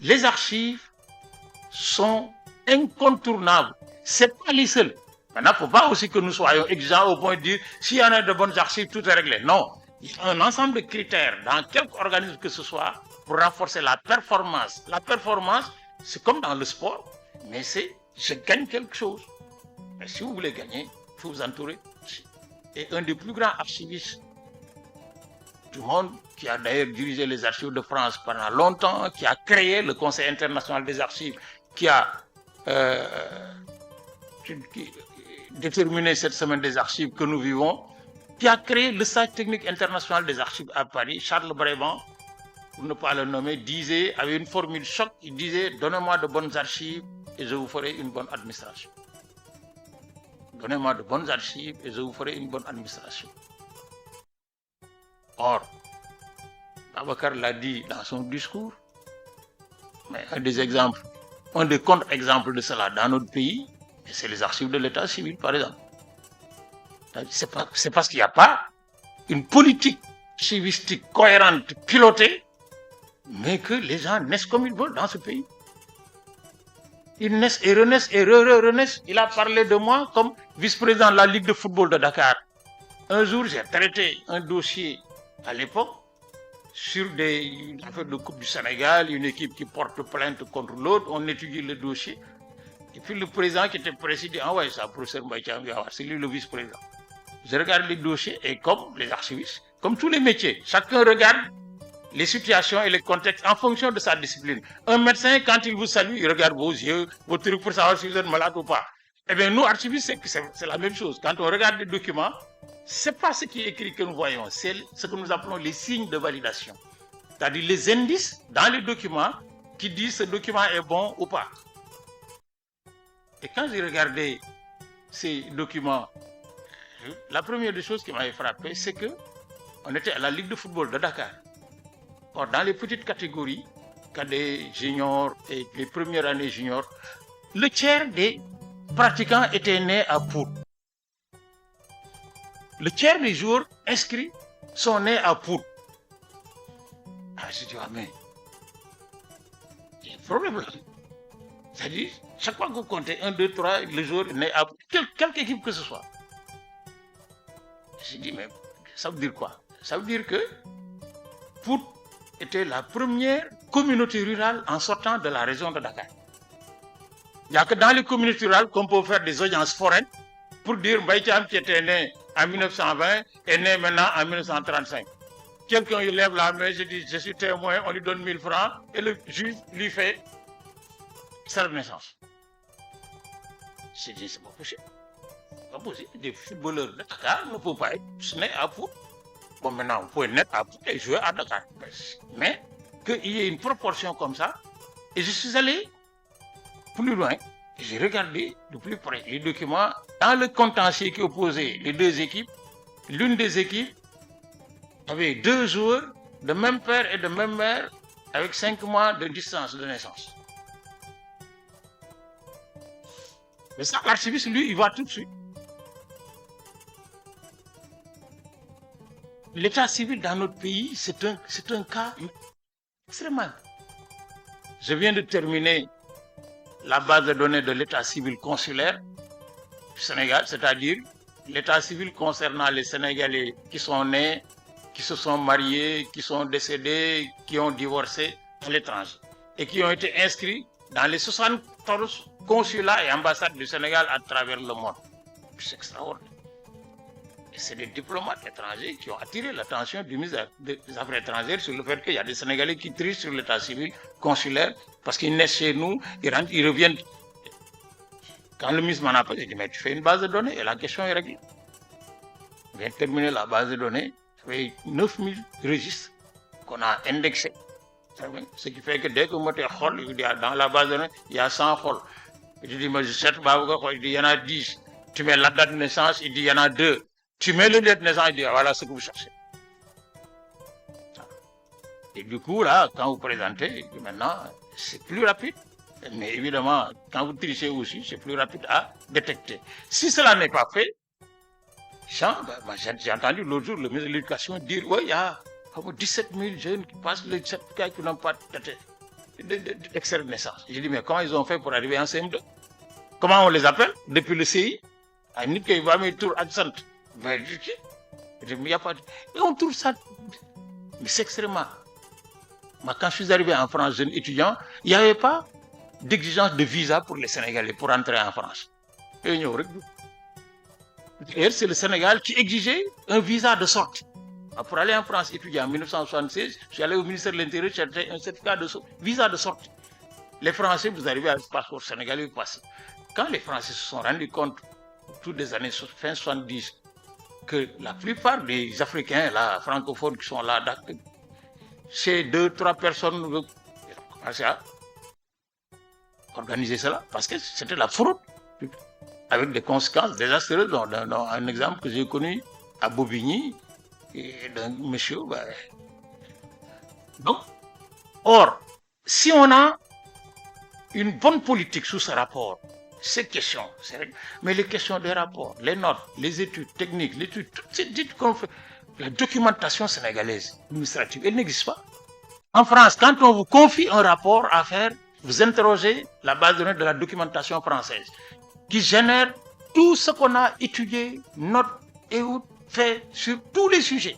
les archives sont incontournables. Ce n'est pas les seuls. Maintenant, il ne faut pas aussi que nous soyons exigeants au point de dire s'il y en a de bonnes archives, tout est réglé. Non. Il y a un ensemble de critères dans quelque organisme que ce soit pour renforcer la performance. La performance, c'est comme dans le sport, mais c'est je gagne quelque chose. Mais si vous voulez gagner, il faut vous entourer. Et un des plus grands archivistes du monde, qui a d'ailleurs dirigé les archives de France pendant longtemps, qui a créé le Conseil international des archives, qui a déterminé cette semaine des archives que nous vivons, qui a créé le Centre technique international des archives à Paris, Charles Bréban, pour ne pas le nommer, disait, avait une formule choc, il disait « Donnez-moi de bonnes archives et je vous ferai une bonne administration. » Donnez-moi de bonnes archives et je vous ferai une bonne administration. Or, Babacar l'a dit dans son discours, mais un des contre-exemples de cela dans notre pays, c'est les archives de l'état civil, par exemple. C'est parce qu'il n'y a pas une politique civistique cohérente, pilotée, mais que les gens naissent comme ils veulent dans ce pays. Ils naissent et renaissent et renaissent. Il a parlé de moi comme vice-président de la Ligue de football de Dakar. Un jour, j'ai traité un dossier à l'époque sur une affaire de Coupe du Sénégal, une équipe qui porte plainte contre l'autre. On étudie le dossier. Et puis le président qui était précis dit « Ah ouais, c'est un professeur Mbaïtiam, c'est lui le vice-président. » Je regarde les dossiers et comme les archivistes, comme tous les métiers, chacun regarde les situations et les contextes en fonction de sa discipline. Un médecin, quand il vous salue, il regarde vos yeux, vos trucs pour savoir si vous êtes malade ou pas. Eh bien, nous, archivistes, c'est la même chose. Quand on regarde les documents, ce n'est pas ce qui est écrit que nous voyons, c'est ce que nous appelons les signes de validation. C'est-à-dire les indices dans les documents qui disent ce document est bon ou pas. Et quand j'ai regardé ces documents, la première des choses qui m'avait frappé, c'est qu'on était à la Ligue de football de Dakar. Or, dans les petites catégories, cadets, juniors et les premières années juniors, le tiers des pratiquants étaient nés à Pout. Le tiers des joueurs inscrits sont nés à Pout. Ah, je dis, ah, mais il y a un problème là. C'est-à-dire, chaque fois que vous comptez 1, 2, 3, le joueur est né à Pout, quelque équipe que ce soit. J'ai dit, mais ça veut dire quoi? Ça veut dire que Pout était la première communauté rurale en sortant de la région de Dakar. Il n'y a que dans les communautés rurales qu'on peut faire des audiences foraines pour dire Mbaïtiam qui était né en 1920 est né maintenant en 1935. Quelqu'un il lève la main, je dis je suis témoin, on lui donne 1000 francs et le juge lui fait sa renaissance. J'ai dit c'est pas possible. Pas possible. Des footballeurs de Dakar ne peuvent pas être nés à Pout. Bon, maintenant, vous pouvez naître à Pout et jouer à Dakar. Mais qu'il y ait une proportion comme ça, et je suis allé plus loin, et j'ai regardé de plus près les documents dans le contentieux qui opposait les deux équipes. L'une des équipes avait 2 joueurs de même père et de même mère avec 5 mois de distance de naissance. Mais ça, l'archiviste, lui, il va tout de suite. L'état civil dans notre pays, c'est un cas extrêmement. Je viens de terminer la base de données de l'état civil consulaire du Sénégal, c'est-à-dire l'état civil concernant les Sénégalais qui sont nés, qui se sont mariés, qui sont décédés, qui ont divorcé à l'étranger et qui ont été inscrits dans les 74 consulats et ambassades du Sénégal à travers le monde. C'est extraordinaire. C'est des diplomates étrangers qui ont attiré l'attention du ministère des Affaires étrangères sur le fait qu'il y a des Sénégalais qui trichent sur l'état civil consulaire parce qu'ils naissent chez nous, ils rentrent, ils reviennent. Quand le ministre m'en a parlé, j'ai dit mais tu fais une base de données et la question est réglée. On vient de terminer la base de données, ça fait 9000 registres qu'on a indexés. Ce qui fait que dès que moi tu es dans la base de données, il y a 100 halls. Je dis mais je sais pas, il dit il y en a 10. Tu mets la date de naissance, il dit il y en a 2. Tu mets le lieu de naissance et dis voilà ce que vous cherchez. Et du coup, là, quand vous présentez, maintenant, c'est plus rapide. Mais évidemment, quand vous trichez aussi, c'est plus rapide à détecter. Si cela n'est pas fait, j'ai entendu l'autre jour le ministre de l'Éducation dire oui, il y a 17 000 jeunes qui passent le certificat qui n'ont pas de tête. d'extrait de naissance. J'ai dit, mais comment ils ont fait pour arriver en CM2? Comment on les appelle? Depuis le CI, à nit qui va mettre tour accent. Mais il n'y a pas de... Et on trouve ça... Mais c'est extrêmement... Moi, quand je suis arrivé en France, jeune étudiant, il n'y avait pas d'exigence de visa pour les Sénégalais pour entrer en France. D'ailleurs, c'est le Sénégal qui exigeait un visa de sortie. Pour aller en France étudiant en 1976, je suis allé au ministère de l'Intérieur chercher un certificat de visa de sortie. Les Français, vous arrivez avec le passeport sénégalais, vous passez. Quand les Français se sont rendus compte, toutes les années fin 70, que la plupart des Africains là, francophones qui sont là, ces 2-3 personnes ont commencé à organiser cela parce que c'était la fraude avec des conséquences désastreuses. Un exemple que j'ai connu à Bobigny, d'un monsieur. Donc, or, si on a une bonne politique sous ce rapport, ces questions, mais les questions des rapports, les notes, les études techniques, toutes ces études qu'on fait, la documentation sénégalaise administrative, elle n'existe pas. En France, quand on vous confie un rapport à faire, vous interrogez la base de données de la documentation française qui génère tout ce qu'on a étudié, note et fait sur tous les sujets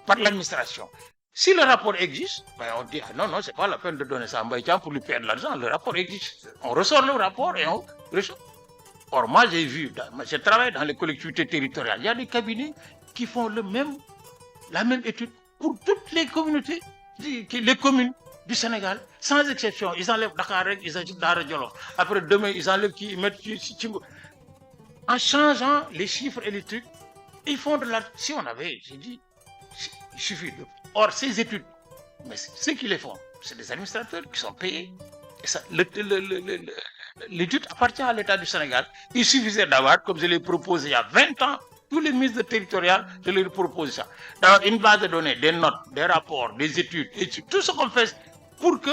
par l'administration. Si le rapport existe, ben on dit, ah non, non, c'est pas la peine de donner ça à Mbaïtian pour lui perdre l'argent. Le rapport existe. On ressort le rapport et on ressort. Or, moi, j'ai vu, j'ai travaillé dans les collectivités territoriales. Il y a des cabinets qui font la même étude pour toutes les communautés, les communes du Sénégal, sans exception. Ils enlèvent Dakar, ils ajoutent Dara Djolof. Après, demain, ils enlèvent qui, ils mettent Tchingo. En changeant les chiffres et les trucs, ils font de la... Si on avait, j'ai dit, il suffit de... Or, ces études, mais ceux qui les font, c'est des administrateurs qui sont payés. L'étude appartient à l'État du Sénégal. Il suffisait d'avoir, comme je l'ai proposé il y a 20 ans, tous les ministres territoriaux, je leur propose ça. D'avoir une base de données, des notes, des rapports, des études, tout ce qu'on fait pour que,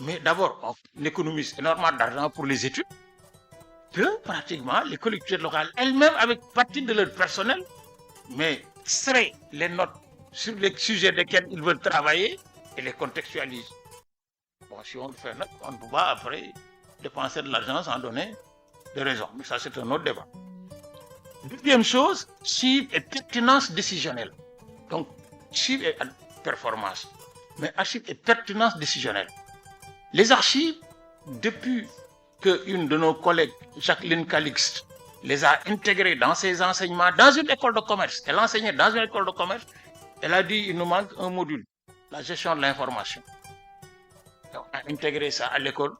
mais d'abord, on économise énormément d'argent pour les études, que pratiquement les collectivités locales elles-mêmes, avec partie de leur personnel, mais extraient les notes sur les sujets desquels ils veulent travailler et les contextualisent. Bon, si on le fait, on ne peut pas après dépenser de l'argent sans donner de raison. Mais ça, c'est un autre débat. Deuxième chose, chiffre et pertinence décisionnelle. Donc, chiffre et performance. Mais chiffre et pertinence décisionnelle. Les archives, depuis qu'une de nos collègues, Jacqueline Calixte, les a intégrées dans ses enseignements dans une école de commerce. Elle enseignait dans une école de commerce. Elle a dit qu'il nous manque un module, la gestion de l'information. On a intégré ça à l'école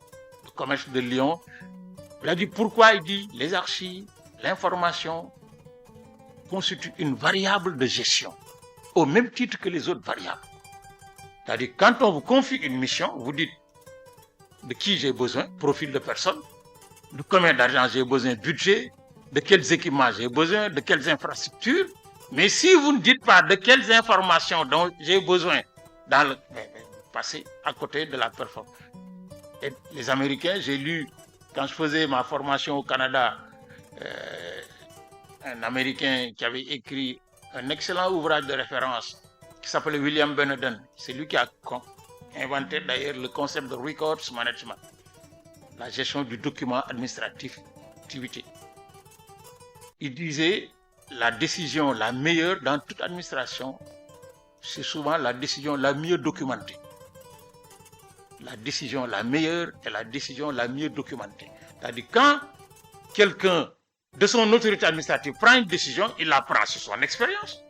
de commerce de Lyon. Elle a dit pourquoi? Il dit les archives, l'information constituent une variable de gestion, au même titre que les autres variables. C'est-à-dire quand on vous confie une mission, vous dites de qui j'ai besoin, profil de personne, de combien d'argent j'ai besoin, budget, de quels équipements j'ai besoin, de quelles infrastructures. Mais si vous ne dites pas de quelles informations dont j'ai besoin dans le passé à côté de la performance. Et les Américains, j'ai lu, quand je faisais ma formation au Canada, un Américain qui avait écrit un excellent ouvrage de référence qui s'appelait William Beneden. C'est lui qui a inventé d'ailleurs le concept de records management, la gestion du document administratif activité. Il disait la décision la meilleure dans toute administration, c'est souvent la décision la mieux documentée. La décision la meilleure est la décision la mieux documentée. C'est-à-dire quand quelqu'un de son autorité administrative prend une décision, il la prend sur son expérience.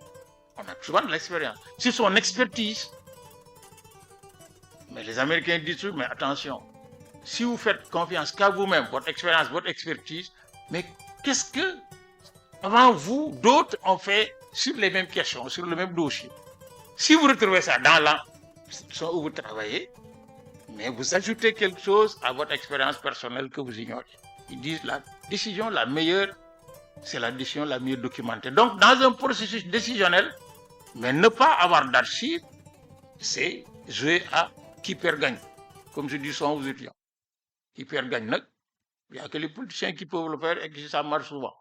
On a souvent de l'expérience. Sur son expertise. Mais les Américains disent tout, mais attention, si vous faites confiance qu'à vous-même, votre expérience, votre expertise, mais qu'est-ce que, avant vous, d'autres ont fait sur les mêmes questions, sur le même dossier? Si vous retrouvez ça dans l'institution où vous travaillez, mais vous ajoutez quelque chose à votre expérience personnelle que vous ignorez. Ils disent la décision la meilleure, c'est la décision la mieux documentée. Donc, dans un processus décisionnel, mais ne pas avoir d'archives, c'est jouer à qui perd gagne. Comme je dis souvent aux étudiants. Qui perd gagne, il n'y a que les politiciens qui peuvent le faire et que ça marche souvent.